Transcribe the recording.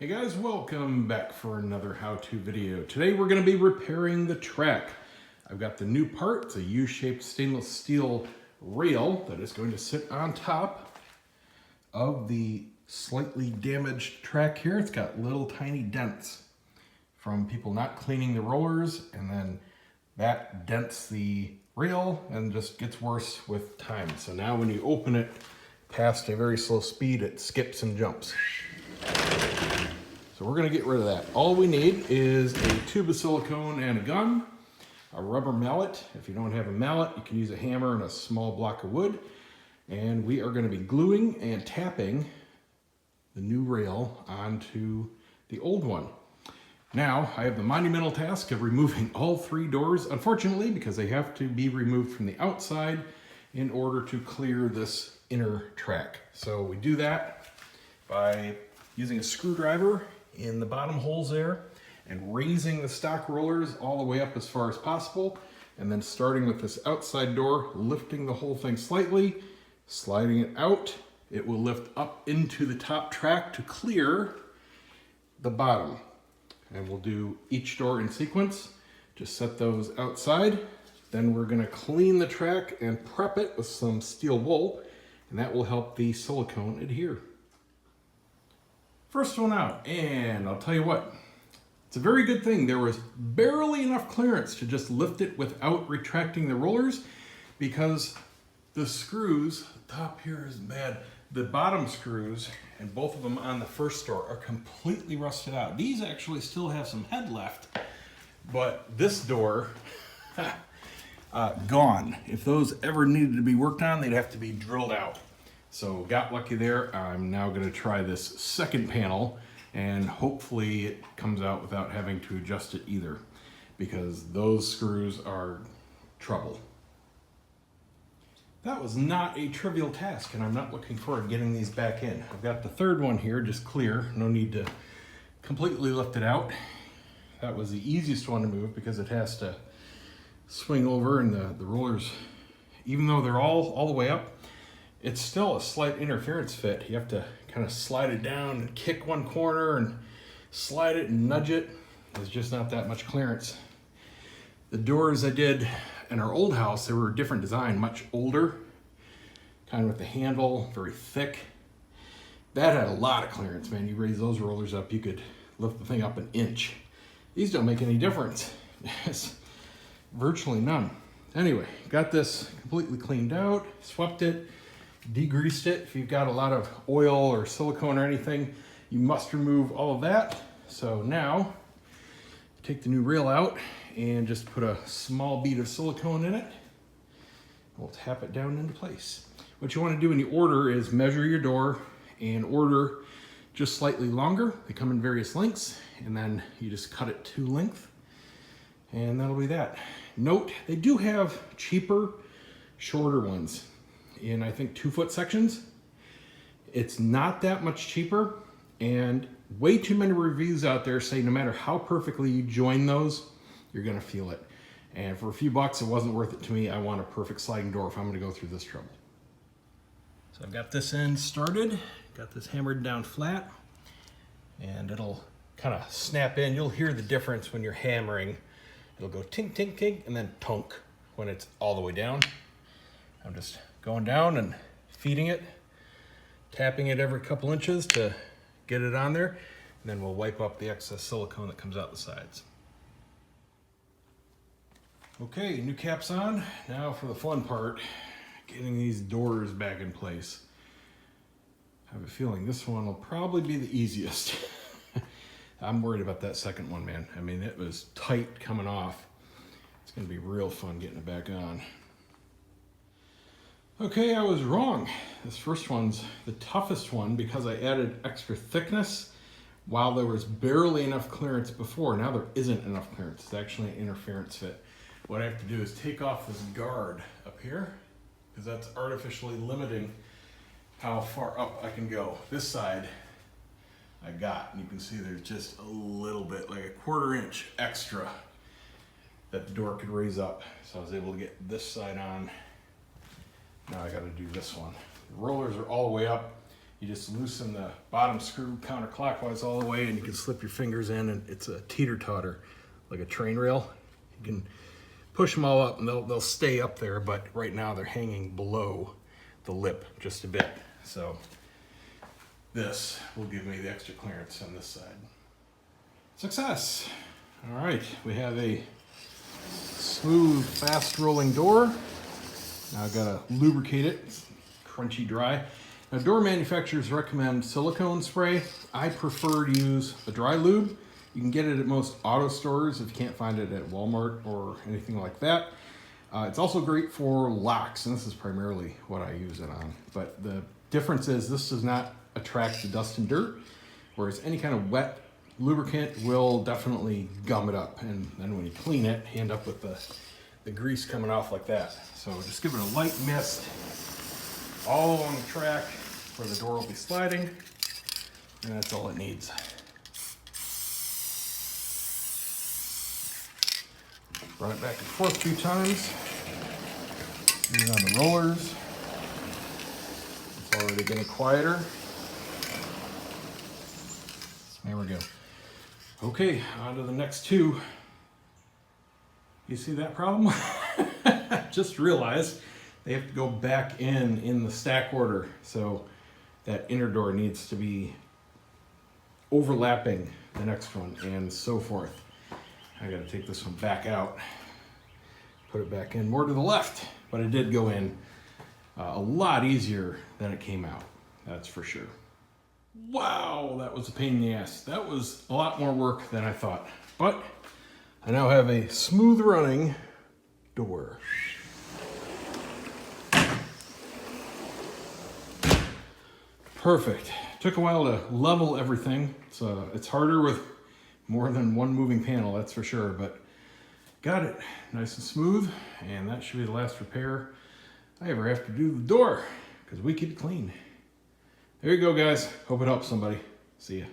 Hey guys, welcome back for another how-to video. Today we're going to be repairing the track. I've got the new part. It's a U-shaped stainless steel rail that is going to sit on top of the slightly damaged track here. It's got little tiny dents from people not cleaning the rollers, and then that dents the rail and just gets worse with time. So now when you open it past a very slow speed, it skips and jumps. So we're gonna get rid of that. All we need is a tube of silicone and a gun, a rubber mallet. If you don't have a mallet, you can use a hammer and a small block of wood. And we are gonna be gluing and tapping the new rail onto the old one. Now, I have the monumental task of removing all three doors, unfortunately, because they have to be removed from the outside in order to clear this inner track. So we do that by using a screwdriver in the bottom holes there and raising the stock rollers all the way up as far as possible, and then starting with this outside door, lifting the whole thing slightly, sliding it out. It will lift up into the top track to clear the bottom. And we'll do each door in sequence. Just set those outside. Then we're gonna clean the track and prep it with some steel wool, and that will help the silicone adhere. First one out, and I'll tell you what, it's a very good thing. There was barely enough clearance to just lift it without retracting the rollers, because the screws, the top here is bad. The bottom screws, and both of them on the first door, are completely rusted out. These actually still have some head left, but this door, gone. If those ever needed to be worked on, they'd have to be drilled out. So got lucky there. I'm now going to try this second panel, and hopefully it comes out without having to adjust it either, because those screws are trouble. That was not a trivial task, and I'm not looking forward to getting these back in. I've got the third one here just clear. No need to completely lift it out. That was the easiest one to move because it has to swing over, and the rollers, even though they're all the way up, it's still a slight interference fit. You have to kind of slide it down and kick one corner and slide it and nudge it. There's just not that much clearance. The doors I did in our old house, they were a different design, much older, kind of with the handle, very thick. That had a lot of clearance, man. You raise those rollers up, you could lift the thing up an inch. These don't make any difference. It's virtually none. Anyway, got this completely cleaned out, swept it, degreased it. If you've got a lot of oil or silicone or anything, you must remove all of that. So now, take the new rail out and just put a small bead of silicone in it. We'll tap it down into place. What you want to do when you order is measure your door and order just slightly longer. They come in various lengths, and then you just cut it to length, and that'll be that. Note, they do have cheaper, shorter ones in, I think, 2-foot sections. It's not that much cheaper, and way too many reviews out there say no matter how perfectly you join those, you're gonna feel it. And for a few bucks, it wasn't worth it to me. I want a perfect sliding door if I'm gonna go through this trouble. So I've got this end started, got this hammered down flat, and it'll kind of snap in. You'll hear the difference when you're hammering. It'll go tink, tink, tink, and then tonk when it's all the way down. I'm just going down and feeding it, tapping it every couple inches to get it on there, and then we'll wipe up the excess silicone that comes out the sides. Okay, new cap's on. Now for the fun part, getting these doors back in place. I have a feeling this one will probably be the easiest. I'm worried about that second one, man. I mean, it was tight coming off. It's gonna be real fun getting it back on. Okay, I was wrong. This first one's the toughest one because I added extra thickness while there was barely enough clearance before. Now there isn't enough clearance. It's actually an interference fit. What I have to do is take off this guard up here, because that's artificially limiting how far up I can go. This side I got, and you can see there's just a little bit, like a 1/4 inch extra that the door could raise up. So I was able to get this side on. Now I got to do this one. The rollers are all the way up, You just loosen the bottom screw counterclockwise all the way, and you can slip your fingers in, and it's a teeter-totter, like a train rail. You can push them all up and they'll stay up there, but right now they're hanging below the lip just a bit. So this will give me the extra clearance on this side. Success. All right, we have a smooth, fast rolling door. Now I've got to lubricate it. It's crunchy dry. Now, door manufacturers recommend silicone spray. I prefer to use a dry lube. You can get it at most auto stores if you can't find it at Walmart or anything like that. It's also great for locks, and this is primarily what I use it on. But the difference is this does not attract the dust and dirt, whereas any kind of wet lubricant will definitely gum it up. And then when you clean it, you end up with the grease coming off like that. So just give it a light mist all along the track where the door will be sliding, and that's all it needs. Run it back and forth a few times. Use on the rollers. It's already getting quieter. There we go. Okay, on to the next two. You see that problem? Just realized they have to go back in the stack order. So that inner door needs to be overlapping the next one and so forth. I gotta take this one back out, put it back in more to the left, but it did go in a lot easier than it came out, that's for sure. Wow, that was a pain in the ass. That was a lot more work than I thought, but I now have a smooth running door. Perfect. Took a while to level everything. It's harder with more than one moving panel, that's for sure, but got it nice and smooth, and that should be the last repair I ever have to do the door, because we keep it clean. There you go, guys. Hope it helps somebody. See ya.